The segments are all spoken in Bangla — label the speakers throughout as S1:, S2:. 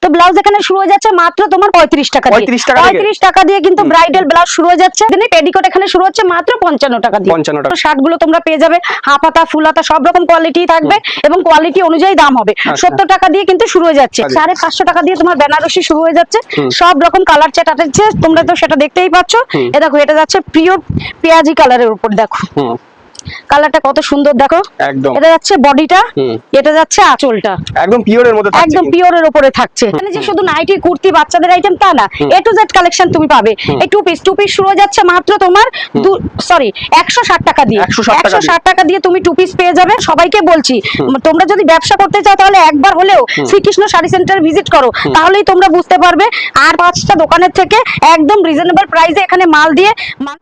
S1: তো ব্লাউজ এখানে শুরু হয়ে যাচ্ছে মাত্র তোমার 35 টাকা দিয়ে। 35 টাকা দিয়ে কিন্তু ব্রাইডাল ব্লাউজ শুরু হয়ে যাচ্ছে। পেডিকোট এখানে শুরু হচ্ছে মাত্র 55 টাকা দিয়ে।
S2: 55 টাকা।
S1: শার্ট গুলো তোমরা পেয়ে যাবে হাফ হাতা ফুল হাতা সব রকম কোয়ালিটি থাকবে এবং কোয়ালিটি অনুযায়ী দাম হবে। 70 টাকা দিয়ে কিন্তু শুরু হয়ে যাচ্ছে। 550 টাকা দিয়ে তোমার বেনারসি শুরু হয়ে যাচ্ছে। সব রকম কালার চার্ট আছে, তোমরা তো সেটা দেখতেই পাচ্ছ। এ দেখো এটা যাচ্ছে পিওর পেঁয়াজি কালারের উপর, দেখো কালারটা কত সুন্দর, দেখো
S2: একদম
S1: এটা যাচ্ছে বডিটা, এটা যাচ্ছে আঁচলটা,
S2: একদম পিওরের মধ্যে থাকছে,
S1: একদম পিওরের উপরে থাকছে। মানে যে শুধু নাইটি কুর্তি বাচ্চাদের আইটেম তা না, এ টু জেড কালেকশন তুমি পাবে। এই টু পিস শুরু হয়ে যাচ্ছে মাত্র তোমার 160 টাকা দিয়ে। 160 টাকা দিয়ে তুমি টু পিস পেয়ে যাবে। সবাইকে বলছি তোমরা যদি ব্যবসা করতে চাও তাহলে একবার হলেও শ্রীকৃষ্ণ শাড়ি সেন্টার ভিজিট করো, তাহলেই তোমরা বুঝতে পারবে। আর 5টা দোকানের থেকে একদম রিজনেবল প্রাইসে এখানে মাল দিয়ে।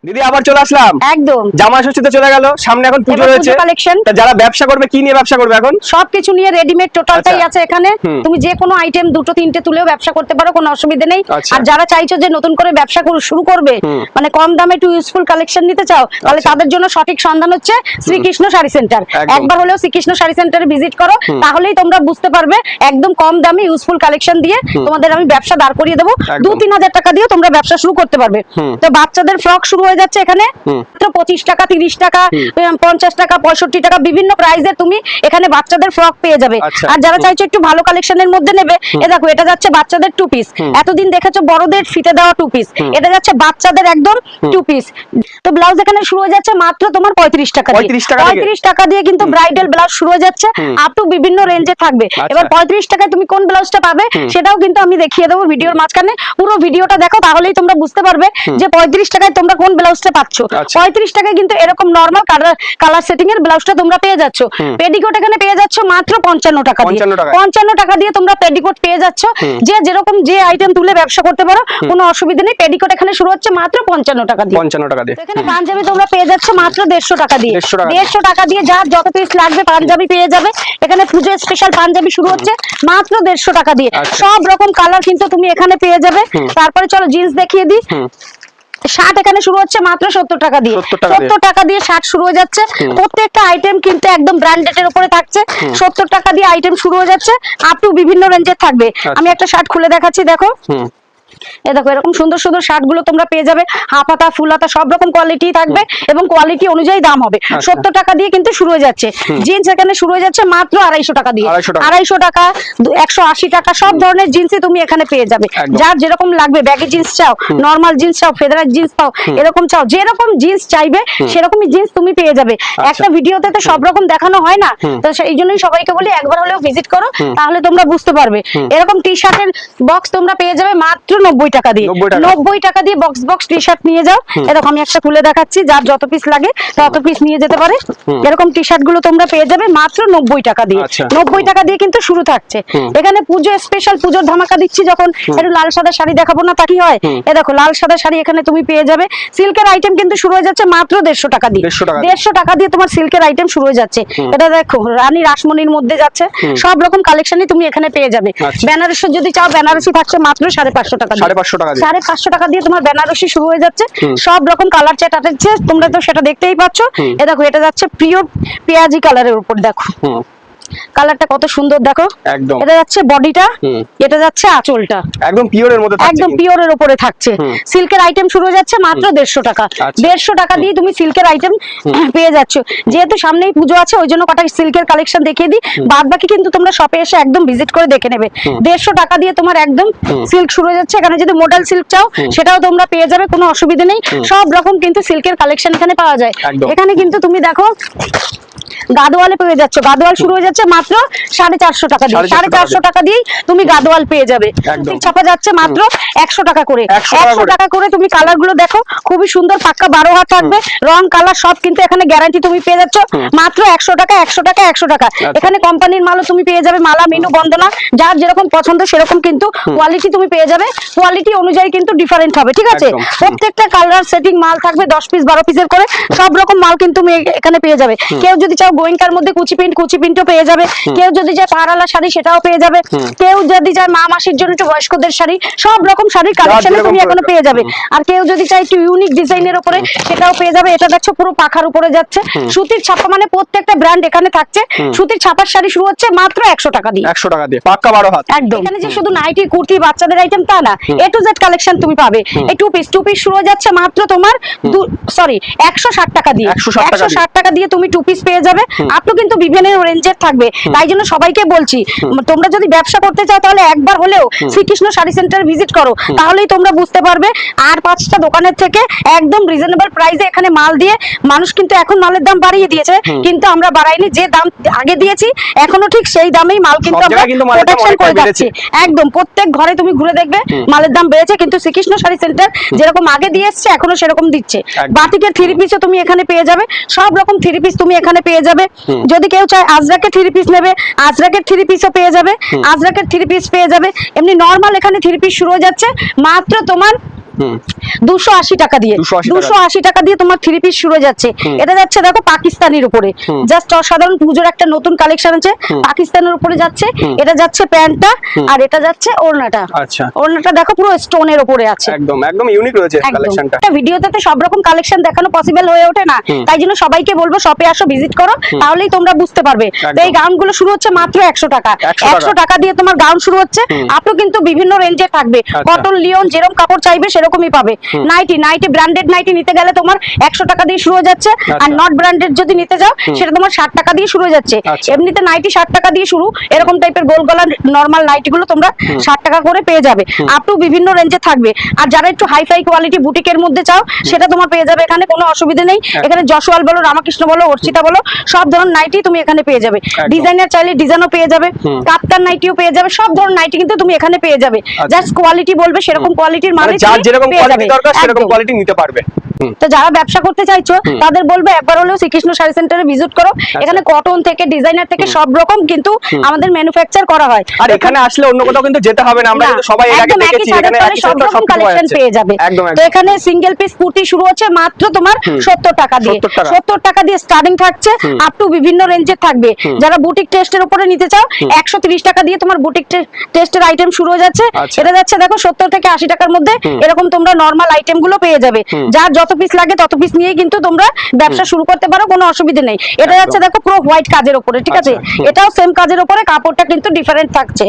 S2: দিদি আবার চলে আসলাম, একদম জামা ষষ্ঠীতে চলে গেল, সামনে এখন পুজো রয়েছে কালেকশন। যারা ব্যবসা করবে কি নিয়ে ব্যবসা করবে? এখন
S1: সবকিছু নিয়ে রেডিমেড টোটালটাই আছে এখানে। তুমি যে কোনো আইটেম দুটো তিনটে তুলেও ব্যবসা করতে পারো, কোনো অসুবিধা নেই। আর যারা চাইছো যে নতুন করে ব্যবসা শুরু করবে, মানে কম দামে একটু ইউজফুল কালেকশন নিতে চাও, তাহলে তাদের জন্য সঠিক সন্ধান হচ্ছে শ্রীকৃষ্ণ শাড়ি সেন্টার। একবার হলেও শ্রীকৃষ্ণ শাড়ি সেন্টারে ভিজিট করো, তাহলেই তোমরা বুঝতে পারবে একদম কম দামে ইউজফুল কালেকশন দিয়ে তোমাদের আমি ব্যবসা দাঁড় করিয়ে দেবো। 2-3 হাজার টাকা দিয়ে তোমরা ব্যবসা শুরু করতে পারবে। তো বাচ্চাদের ফ্রক শুরু হয়ে যাচ্ছে এখানে মাত্র 25 টাকা, 30 টাকা, 50 টাকা, 65 টাকা, বিভিন্ন প্রাইসে তুমি এখানে বাচ্চাদের ফ্রক পেয়ে যাবে। আর যারা চাইছো একটু ভালো কালেকশনের মধ্যে নেবে, এ দেখো এটা যাচ্ছে বাচ্চাদের টু পিস। এতদিন দেখেছো বড়দের ফিতে দেওয়া টু পিস, এটা যাচ্ছে বাচ্চাদের একদম টু পিস। তো ব্লাউজ এখানে শুরু হয়ে যাচ্ছে মাত্র তোমার 35 টাকা দিয়ে। 35 টাকা দিয়ে কিন্তু ব্রাইডাল ব্লাউজ শুরু হয়ে যাচ্ছে, আপ টু বিভিন্ন রেঞ্জে থাকবে। এবার 35 টাকায় তুমি কোন ব্লাউজটা পাবে সেটাও কিন্তু আমি দেখিয়ে দেবো ভিডিওর মাঝখানে। পুরো ভিডিওটা দেখো, তাহলেই তোমরা বুঝতে পারবে যে 35 টাকায় তোমরা কোন ব্লাউজটা পাচ্ছ। 35 টাকায় কিন্তু এরকম নরমাল কালার সেটিং এর ব্লাউজটা তোমরা পেয়ে যাচ্ছ। পেডিকোট এখানে পেয়ে যাচ্ছ মাত্র 55 টাকা দিয়ে। 55 টাকা দিয়ে তোমরা পেডিকোট পেয়ে যাচ্ছ। যে যেরকম যে আইটেম তুলে ব্যবসা করতে পারো, কোনো অসুবিধা নেই। পেডিকোট এখানে শুরু হচ্ছে মাত্র 55 টাকা দিয়ে।
S2: 55 টাকা দিয়ে।
S1: এখানে পাঞ্জাবি তোমরা পেয়ে যাচ্ছ মাত্র 150 টাকা দিয়ে। 150 টাকা দিয়ে যার যত পিস লাগবে পাঞ্জাবি পেয়ে যাবে। এখানে পুজো স্পেশাল পাঞ্জাবি শুরু হচ্ছে মাত্র 150 টাকা দিয়ে। সব রকম কালার কিন্তু তুমি এখানে পেয়ে যাবে। তারপরে চলো জিন্স দেখিয়ে দিই। শার্ট এখানে শুরু হচ্ছে মাত্র 70 টাকা দিয়ে। 70 টাকা দিয়ে শার্ট শুরু হয়ে যাচ্ছে। প্রত্যেকটা আইটেম কিন্তু একদম ব্র্যান্ডেড এর উপরে থাকছে। 70 টাকা দিয়ে আইটেম শুরু হয়ে যাচ্ছে, আপ টু বিভিন্ন রেঞ্জের থাকবে। আমি একটা শার্ট খুলে দেখাচ্ছি, দেখো এ দেখো এরকম সুন্দর সুন্দর শার্ট গুলো তোমরা পেয়ে যাবে। হাফ হাতা ফুল হাতা সব রকম কোয়ালিটি থাকবে এবং কোয়ালিটি অনুযায়ী দাম হবে। 70 টাকা দিয়ে কিন্তু শুরু হয়ে যাচ্ছে। জিন্স এখানে শুরু হয়ে যাচ্ছে মাত্র 250 টাকা দিয়ে। 250 টাকা, 180 টাকা, সব ধরনের জিন্সই তুমি এখানে পেয়ে যাবে। যার যেরকম লাগবে, ব্যাগি জিন্স চাও, নরমাল জিন্স চাও, ফেদারাল জিন্স চাও, এরকম চাও, যেরকম জিন্স চাইবে সেরকমই জিন্স তুমি পেয়ে যাবে। একটা ভিডিওতে তো সব রকম দেখানো হয় না, তো সেই জন্যই সবাইকে বলি একবার হলেও ভিজিট করো, তাহলে তোমরা বুঝতে পারবে। এরকম টি শার্টের বক্স তোমরা পেয়ে যাবে মাত্র 90 টাকা দিয়ে। 90 টাকা দিয়ে বক্স টি শার্ট নিয়ে যাও। এরকম আমি একটা খুলে দেখাচ্ছি, যার যত পিস লাগে তত পিস নিয়ে যেতে পারে। এরকম টি শার্ট গুলো তোমরা পেয়ে যাবে মাত্র 90 টাকা দিয়ে। 90 টাকা দিয়ে কিন্তু শুরু থাকছে। এখানে পুজো স্পেশাল পুজোর ধামাকা দিচ্ছি, যখন একটু লাল সাদা শাড়ি দেখাবো না তা কি হয়। এ দেখো লাল সাদা শাড়ি এখানে তুমি পেয়ে যাবে। সিল্কের আইটেম কিন্তু শুরু হয়ে যাচ্ছে মাত্র 150 টাকা দিয়ে। 150 টাকা দিয়ে তোমার সিল্কের আইটেম শুরু হয়ে যাচ্ছে। এটা দেখো রানী রাসমণির মধ্যে যাচ্ছে। সব রকম কালেকশনই তুমি এখানে পেয়ে যাবে। বেনারসি যদি চাও, বেনারসি থাকছে মাত্র 550 টাকা দিয়ে। 550 টাকা দিয়ে তোমার বেনারসি শুরু হয়ে যাচ্ছে। সব রকম কালার চার্ট আছে, তোমরা তো সেটা দেখতেই পাচ্ছ। এ দেখো এটা যাচ্ছে পিওর পেঁয়াজি কালারের উপর, দেখো কালারটা কত সুন্দর, দেখো একদম এটা যাচ্ছে বডিটা, এটা যাচ্ছে আঁচলটা, একদম পিওরের মধ্যে থাকছে, একদম পিওরের উপরে থাকছে। সিল্কের আইটেম শুরু হয়ে যাচ্ছে মাত্র 150 টাকা। 150 টাকা দিয়ে তুমি সিল্কের আইটেম পেয়ে যাচ্ছ। যেহেতু সামনেই পুজো আছে, ওই জন্য কটা সিল্কের কালেকশন দেখিয়ে দিই, বাদ বাকি কিন্তু তোমরা শপে এসে একদম ভিজিট করে দেখে নেবে। 150 টাকা দিয়ে তোমার একদম সিল্ক শুরু হয়ে যাচ্ছে। এখানে যদি মডেল সিল্ক চাও সেটাও তোমরা পেয়ে যাবে, কোনো অসুবিধা নেই। সব রকম কিন্তু সিল্কের কালেকশন এখানে পাওয়া যায়। এখানে কিন্তু তুমি দেখো গাদোয়ালে পেয়ে যাচ্ছ। গাদোয়াল শুরু হয়ে যাচ্ছে মাত্র 450 টাকা দিয়ে। 450 টাকা দিয়ে তুমি গাদোয়াল পেয়ে যাবে। ছাপা যাচ্ছে মাত্র 100 টাকা করে। 100 টাকা করে তুমি কালার গুলো দেখো, খুবই সুন্দর, পাক্কা 12 হাত থাকবে, রং কালার সব কিন্তু এখানে গ্যারান্টি তুমি পেয়ে যাচ্ছ মাত্র 100 টাকা। 100 টাকা 100 টাকা। এখানে কোম্পানির মালও তুমি পেয়ে যাবে, মালা মিনু বন্দনা, যার যেরকম পছন্দ সেরকম কিন্তু কোয়ালিটি তুমি পেয়ে যাবে। কোয়ালিটি অনুযায়ী কিন্তু ডিফারেন্ট হবে, ঠিক আছে। প্রত্যেকটা কালার সেটিং মাল থাকবে 10 পিস 12 পিসের করে, সব রকম মাল কিন্তু তুমি এখানে পেয়ে যাবে। কেউ যদি চাও গোয়েঙ্কার মধ্যে কুচি প্রিন্টও পেয়ে যাবে, কেউ যদি চায় পাহারালা শাড়ি সেটাও পেয়ে যাবে, কেউ যদি চায় মা মাসির জন্য একটু বয়স্কদের শাড়ি, সব রকম শাড়ির কালেকশন তুমি এখনো পেয়ে যাবে। আর কেউ যদি চায় একটু ইউনিক ডিজাইনের উপরে সেটাও পেয়ে যাবে। এটা দেখছো পুরো পাখার উপরে যাচ্ছে, সুতির ছাপা, মানে প্রত্যেকটা ব্র্যান্ড এখানে থাকছে। সুতির ছাপার শাড়ি শুরু হচ্ছে মাত্র 100 টাকা দিয়ে।
S2: 100 টাকা দিয়ে পাক্কা 12 হাত।
S1: একদম। এখানে যে শুধু নাইটি কুর্তি বাচ্চাদের আইটেম তা না, এ টু জেড কালেকশন তুমি পাবে। এই টু পিস শুরু হয়ে যাচ্ছে মাত্র তোমার 160 টাকা দিয়ে। 160 টাকা দিয়ে তুমি টু পিস পেয়ে যাবে। আপনি কিন্তু বিভিন্ন রেঞ্জের থাকবে, তাই জন্য সবাইকে বলছি তোমরা যদি ব্যবসা করতে চাও তাহলে একবার হলেও শ্রীকৃষ্ণ শাড়ি সেন্টার ভিজিট করো, তাহলেই তোমরা বুঝতে পারবে। আর 5টা দোকানের থেকে একদম রিজনেবল প্রাইসে এখানে মাল দিয়ে, মানুষ কিন্তু এখন মালের দাম বাড়িয়ে দিয়েছে, কিন্তু আমরা বাড়াইনি। যে দাম আগে দিয়েছি এখনো ঠিক সেই দামেই মাল কিন্তু আমরা প্রোটেকশন করে যাচ্ছি। একদম প্রত্যেক ঘরে তুমি ঘুরে দেখবে মালের দাম বেড়েছে, কিন্তু শ্রীকৃষ্ণ শাড়ি সেন্টার যেরকম আগে দিয়ে এসছে এখনো সেরকম দিচ্ছে। বাটিকের 3 পিসও তুমি এখানে পেয়ে যাবে, সব রকম 3 পিস তুমি এখানে পেয়ে যাবে। যদি কেউ চায় আজরাকের 3 পিস নেবে, আজরাকের 3 পিসও পেয়ে যাবে, আজরাকের 3 পিস পেয়ে যাবে। এমনি নরমাল এখানে 3 পিস শুরু হয়ে যাচ্ছে মাত্র তোমার 280 টাকা দিয়ে। 280 টাকা দিয়ে তোমার 3 পিস শুরু হয়ে যাচ্ছে। এটা যাচ্ছে দেখো পাকিস্তানির উপরে, জাস্ট অসাধারণ। পুজোর একটা নতুন কালেকশন আছে, পাকিস্তানের উপরে যাচ্ছে। এটা যাচ্ছে প্যান্টটা, আর এটা যাচ্ছে ওড়নাটা।
S2: আচ্ছা,
S1: ওড়নাটা দেখো পুরো স্টোনের উপরে আছে,
S2: একদম একদম ইউনিক রয়েছে কালেকশনটা।
S1: একটা ভিডিওতে তো সব রকম কালেকশন দেখানো পসিবল হয়ে ওঠে না, তাই জন্য সবাইকে বলবো শপে আসো, ভিজিট করো, তাহলেই তোমরা বুঝতে পারবে। তো এই গাউনগুলো শুরু হচ্ছে মাত্র 100 টাকা। 100 টাকা দিয়ে তোমার গাউন শুরু হচ্ছে। আপনি কিন্তু বিভিন্ন রেঞ্জে থাকবে, কটন লিওন যেরকম কাপড় চাইবে সেরকমই পাবে। নাইটি ব্র্যান্ডেড নাইটি নিতে গেলে তোমার 100 টাকা দিয়ে শুরু হয়ে যাচ্ছে, আর নট ব্র্যান্ডেড যদি নিতে যাও সেটা তোমার 60 টাকা দিয়ে শুরু হয়ে যাচ্ছে। এমনিতে নাইটি 60 টাকা দিয়ে শুরু, এরকম টাইপের গোল গলা নরমাল নাইটি গুলো তোমরা 60 টাকা করে পেয়ে যাবে। আপ টু বিভিন্ন রেঞ্জে থাকবে। আর যারা একটু হাই ফাই কোয়ালিটি বুটিকের মধ্যে চাও সেটা তোমার পেয়ে যাবে, এখানে কোনো অসুবিধা নেই। এখানে যশোয়াল বলো, রামাকৃষ্ণ বলো, অর্চিতা বলো, সব ধরনের নাইটি তুমি এখানে পেয়ে যাবে। ডিজাইনার চাইলে ডিজাইনও পেয়ে যাবে, কাপ্তান নাইটিও পেয়ে যাবে, সব ধরনের নাইটি কিন্তু তুমি এখানে পেয়ে যাবে। জাস্ট কোয়ালিটি বলবে, সেরকম কোয়ালিটির মাল
S2: যার যেরকম কোয়ালিটি দরকার সেরকম কোয়ালিটি নিতে পারবে।
S1: তো যারা ব্যবসা করতে চাইছো তাদের বলবো একবার হলেও শ্রীকৃষ্ণ শাড়ি সেন্টারে ভিজিট করো। এখানে কটন থেকে ডিজাইনার থেকে সব রকম কিন্তু আমাদের ম্যানুফ্যাকচার করা হয়।
S2: আর এখানে আসলে অন্য কোথাও কিন্তু যেতে হবে না, আমরা কিন্তু সবাই এর আগে দেখেছি এখানে
S1: সব রকম কালেকশন পেয়ে যাবে। তো এখানে সিঙ্গেল পিস কুর্তি শুরু হচ্ছে মাত্র তোমার 70 টাকা দিয়ে। 70 টাকা দিয়ে স্টার্টিং থাকছে, আপ টু বিভিন্ন রেঞ্জে থাকবে। যারা বুটিক টেস্টের উপরে নিতে চাও 130 টাকা দিয়ে তোমার বুটিক টেস্টের আইটেম শুরু হয়ে যাচ্ছে। এটা যাচ্ছে দেখো 70 থেকে 80 টাকার মধ্যে। এরকম তোমরা নরমাল আইটেম গুলো পেয়ে যাবে, যার যত পিস লাগে তত পিস নিয়ে কিন্তু তোমরা ব্যবসা শুরু করতে পারো, কোনো অসুবিধা নেই। এটা যাচ্ছে দেখো পুরো হোয়াইট কাজের উপরে, ঠিক আছে? এটাও সেম কাজের উপরে, কাপড়টা কিন্তু ডিফারেন্ট থাকছে।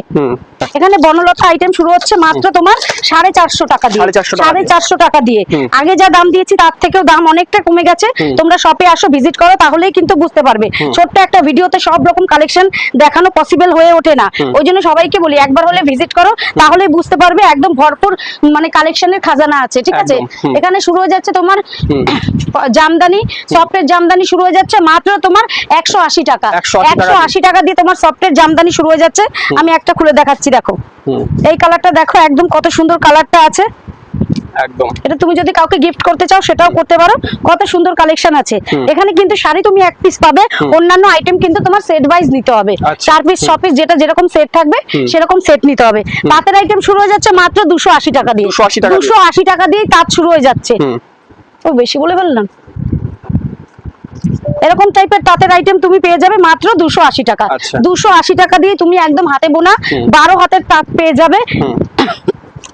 S1: এখানে বনলতা আইটেম শুরু হচ্ছে মাত্র তোমার 450 টাকা দিয়ে। 450 টাকা দিয়ে। আগে যা দাম দিয়েছি তার থেকেও দাম অনেকটা কমে গেছে। তোমরা শপে আসো, ভিজিট করো, তাহলেই কিন্তু বুঝতে পারবে। ছোট্ট একটা ভিডিওতে সব রকম কালেকশন দেখানো পসিবল হয়ে ওঠে না, ওই জন্য সবাইকে বলি একবার হলে ভিজিট করো, তাহলেই বুঝতে পারবে। একদম ভরপুর মানে কালেকশনের খাজানা আছে, ঠিক আছে? এখানে শুরু হয়ে যাচ্ছে তোমার জামদানি, সফটের জামদানি শুরু হয়ে যাচ্ছে মাত্র তোমার 180 টাকা। 180 টাকা দিয়ে তোমার সফটের জামদানি শুরু হয়ে যাচ্ছে। আমি একটা খুলে দেখাচ্ছি, দেখো এই কালারটা দেখো, একদম কত সুন্দর কালারটা আছে। একদম এটা তুমি যদি কাউকে গিফট করতে চাও সেটাও করতে পারো, কত সুন্দর কালেকশন আছে। এখানে কিন্তু শাড়ি তুমি এক পিস পাবে, অন্যান্য আইটেম কিন্তু তোমার সেট ওয়াইজ নিতে হবে। 4 পিস 6 পিস যেটা যেরকম সেট থাকবে সেরকম সেট নিতে হবে। তাঁতের আইটেম শুরু হয়ে যাচ্ছে মাত্র 280 টাকা দিয়ে। 280 টাকা দিয়ে তাঁত শুরু হয়ে যাচ্ছে। ও বেশি বলে ফেললাম। এরকম টাইপের তাঁতের আইটেম তুমি পেয়ে যাবে মাত্র 280 টাকা। 280 টাকা দিয়ে তুমি একদম হাতে বোনা 12 হাতের তাঁত পেয়ে যাবে।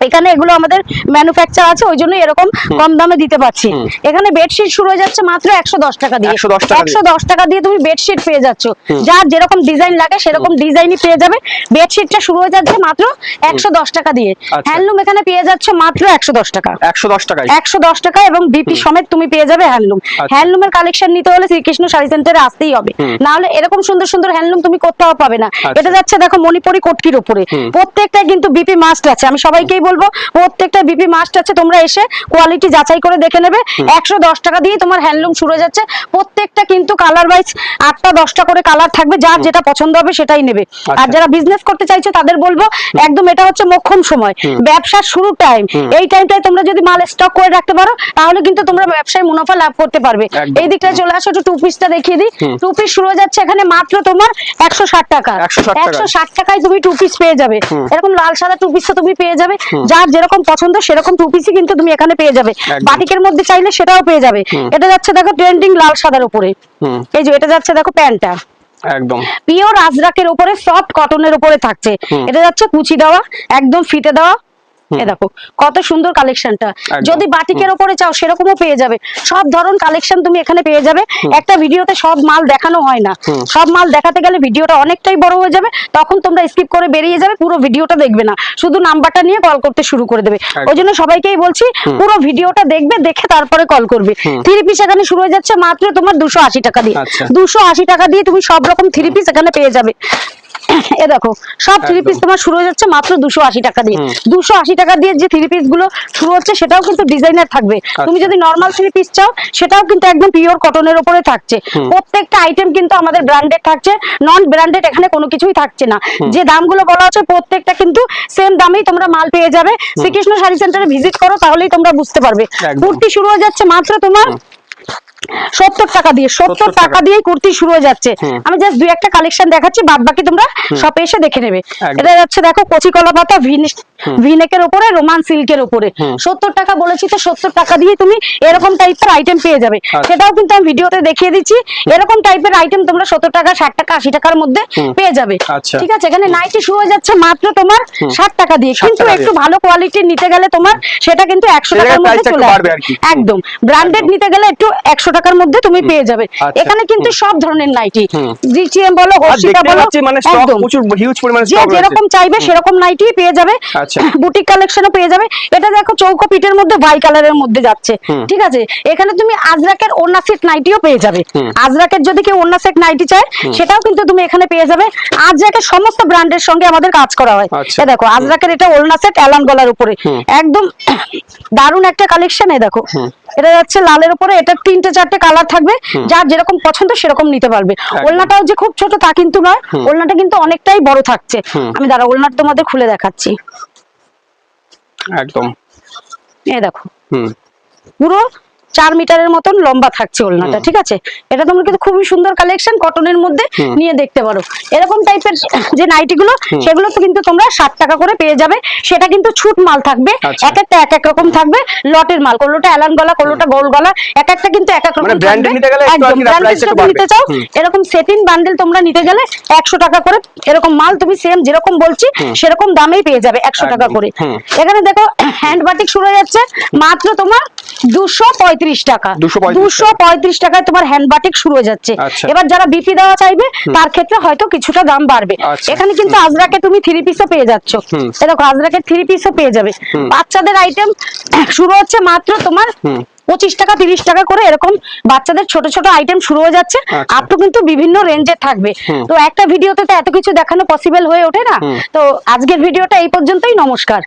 S1: এখানে এগুলো আমাদের ম্যানুফ্যাকচার আছে, ওই জন্য এরকম কম দামে দিতে পারছি। এখানে বেডশিট শুরু হয়ে যাচ্ছে মাত্র 110 টাকা দিয়ে। 110 টাকা দিয়ে তুমি বেডশিট পেয়ে যাচ্ছ, যার যেরকম ডিজাইন লাগে সেরকম ডিজাইনই পেয়ে যাবে। বেডশিটটা শুরু হয়ে যাচ্ছে মাত্র 110 টাকা দিয়ে। হ্যান্ডলুম এখানে পেয়ে যাচ্ছে মাত্র 110 টাকা। 110 টাকা এবং বিপি সমেত তুমি পেয়ে যাবে হ্যান্ডলুম। হ্যান্ডলুমের কালেকশন নিতে হলে শ্রীকৃষ্ণ শাড়ি সেন্টারে আসতেই হবে, না হলে এরকম সুন্দর সুন্দর হ্যান্ডলুম তুমি কোথাও পাবে না। এটা যাচ্ছে দেখো মণিপুরি কটকির উপরে, প্রত্যেকটা কিন্তু বিপি মাস্ট আছে। আমি সবাইকেই বলবো প্রত্যেকটা বিপি মাস্ট আছে, তোমরা এসে কোয়ালিটি যাচাই করে দেখে নেবে। 110 টাকা দিয়ে তোমার হ্যান্ডলুম শুরু হয়ে যাচ্ছে। প্রত্যেকটা কিন্তু কালার ওয়াইজ 8টা 10টা করে কালার থাকবে, যার যেটা পছন্দ হবে সেটাই নেবে। আর যারা বিজনেস করতে চাইছো তাদের বলবো একদম এটা হচ্ছে মোক্ষম সময়, ব্যবসার শুরু টাইম। এই টাইমটায় তোমরা যদি মাল স্টক করে রাখতে পারো তাহলে কিন্তু তোমরা ব্যবসায় মুনাফা লাভ করতে পারবে। এই দিকটায় চলে আসো, একটু টু পিসটা দেখিয়ে দিই। টু পিস শুরু হয়ে যাচ্ছে এখানে মাত্র তোমার 160 টাকা। 160 টাকায় তুমি টু পিস পেয়ে যাবে। এরকম লাল সাদা টু পিসটা তুমি পেয়ে যাবে। যার যেরকম পছন্দ সেরকম টু পিসই কিন্তু তুমি এখানে পেয়ে যাবে। বাটিকের মধ্যে চাইলে সেটাও পেয়ে যাবে। এটা যাচ্ছে দেখো ট্রেন্ডিং লাল সাদার উপরে, এই যে এটা যাচ্ছে দেখো প্যান্টটা
S2: একদম
S1: পিওর আজরাকের উপরে সফট কটনের উপরে থাকছে। এটা যাচ্ছে কুচি দেওয়া, একদম ফিতে দেওয়া। এ দেখো কত সুন্দর কালেকশনটা। যদি বাটিকের উপরে চাও সেরকমও পেয়ে যাবে। সব ধরন কালেকশন তুমি এখানে পেয়ে যাবে। একটা ভিডিওতে সব মাল দেখানো হয় না, সব মাল দেখাতে গেলে ভিডিওটা অনেকটাই বড় হয়ে যাবে, তখন তোমরা স্কিপ করে বেরিয়ে যাবে, পুরো ভিডিওটা দেখবে না, শুধু নাম্বারটা নিয়ে কল করতে শুরু করে দেবে। ওই জন্য সবাইকেই বলছি পুরো ভিডিওটা দেখবে, দেখে তারপরে কল করবে। থ্রি পিস এখানে শুরু হয়ে যাচ্ছে মাত্র তোমার 280 টাকা দিয়ে। 280 টাকা দিয়ে তুমি সব রকম থ্রি পিস এখানে পেয়ে যাবে। এ দেখো সব থ্রি পিস তোমার শুরু হয়ে যাচ্ছে মাত্র 280 টাকা দিয়ে। 280 টাকা দিয়ে যে থ্রি পিস গুলো শুরু হচ্ছে সেটাও কিন্তু ডিজাইনার থাকবে। তুমি যদি নরমাল থ্রি পিস চাও সেটাও কিন্তু একদম পিওর কটনের উপরে থাকছে। প্রত্যেকটা আইটেম কিন্তু আমাদের ব্র্যান্ডেড থাকছে, নন ব্র্যান্ডেড এখানে কোনো কিছুই থাকছে না। যে দামগুলো বলা হচ্ছে প্রত্যেকটা কিন্তু সেম দামেই তোমরা মাল পেয়ে যাবে। শ্রীকৃষ্ণ শাড়ি সেন্টারে ভিজিট করো তাহলেই তোমরা বুঝতে পারবে। কুর্তি শুরু হয়ে যাচ্ছে মাত্র তোমার 70 টাকা দিয়ে। 70 টাকা দিয়ে কুর্তি শুরু হয়ে যাচ্ছে। আমি জাস্ট দুই একটা কালেকশন দেখাচ্ছি, বাদ বাকি তোমরা শপে এসে দেখে নেবে। এটা যাচ্ছে দেখো কচি কলা পাতা ভিনেকের উপরে রোমান সিল্কের উপরে। 70 টাকা বলেছি তো 70 টাকা দিয়ে তুমি এরকম টাইপের আইটেম পেয়ে যাবে। সেটাও কিন্তু আমি ভিডিওতে দেখিয়ে দিচ্ছি। এরকম টাইপের আইটেম তোমরা 70 টাকা 60 টাকা 80 টাকার মধ্যে পেয়ে যাবে। ঠিক আছে, এখানে নাইটি শুরু হয়ে যাচ্ছে মাত্র তোমার 60 টাকা দিয়ে। কিন্তু একটু ভালো কোয়ালিটির নিতে গেলে তোমার সেটা কিন্তু 100 টাকার মধ্যে চলে আসবে। একদম ব্র্যান্ডেড নিতে গেলে একটু 100 টাকার মধ্যে তুমি পেয়ে যাবে। এখানে কিন্তু সব ধরনের নাইটি, জিটিএম বলো, হর্ষিতা বলো, একদম যে যেরকম চাইবে সেরকম নাইটি পেয়ে যাবে। বুটিক কালেকশনও পেয়ে যাবে। এটা দেখো চৌকো পিটের মধ্যে বাই কালারের মধ্যে যাচ্ছে। ঠিক আছে, এখানে তুমি আজরাকের ওড়না সেট নাইটিও পেয়ে যাবে। আজরাকের যদি কেউ ওড়না সেট নাইটি চায় সেটাও কিন্তু তুমি এখানে পেয়ে যাবে। আজরাকের সমস্ত ব্র্যান্ডের সঙ্গে আমাদের কাজ করা হয়। এই দেখো আজরাকের এটা ওড়না সেট এলান গলার উপরে, একদম দারুণ একটা কালেকশন। এই দেখো এটা যাচ্ছে লালের উপরে, এটা 3টে 4টে কালার থাকবে, যার যেরকম পছন্দ সেরকম নিতে পারবে। ওড়নাটাও যে খুব ছোট তা কিন্তু নয়, ওড়নাটা কিন্তু অনেকটাই বড় থাকছে। আমি দাঁড়া ওড়নাটা তোমাদের খুলে দেখাচ্ছি।
S2: একদম
S1: এই দেখো পুরো 4 মিটারের মতন লম্বা থাকছে ওড়নাটা। ঠিক আছে, এটা তোমরা কিন্তু খুবই সুন্দর কালেকশন, কটনের মধ্যে নিয়ে দেখতে পারো। এরকম টাইপের যে নাইটি গুলো সেগুলো তো কিন্তু তোমরা 60 টাকা করে পেয়ে যাবে। সেটা কিন্তু ছুট মাল থাকবে, এক একটা এক এক রকম থাকবে, লটের মাল, কোনোটা এলান গলা, কোনোটা গোল গলা, এক একটা কিন্তু এক এক রকম থাকবে। একদম ব্র্যান্ডেড যদি নিতে চাও এরকম সেটিং বান্ডেল তোমরা নিতে গেলে 100 টাকা করে এরকম মাল তুমি সেম যেরকম বলছি সেরকম দামেই পেয়ে যাবে 100 টাকা করে। এখানে দেখো হ্যান্ড বাটিক শুরু হয়ে যাচ্ছে মাত্র তোমার 235 টাকা। 235 টাকায় তোমার হ্যান্ড বাটিক শুরু হয়ে যাচ্ছে। এবার যারা বিপি দেওয়া চাইবে তার ক্ষেত্রে হয়তো কিছুটা দাম বাড়বে। এখানে কিন্তু আজরাকে তুমি থ্রি পিসও পেয়ে যাচ্ছ। দেখো আজরাকের থ্রি পিসও পেয়ে যাবে। বাচ্চাদের আইটেম শুরু হচ্ছে মাত্র তোমার 25 টাকা 30 টাকা করে, এরকম বাচ্চাদের ছোট ছোট আইটেম শুরু হয়ে যাচ্ছে। আপ টু কিন্তু বিভিন্ন রেঞ্জের থাকবে। তো একটা ভিডিওতে তো এত কিছু দেখানো পসিবল হয়ে ওঠে না। তো আজকের ভিডিওটা এই পর্যন্তই। নমস্কার।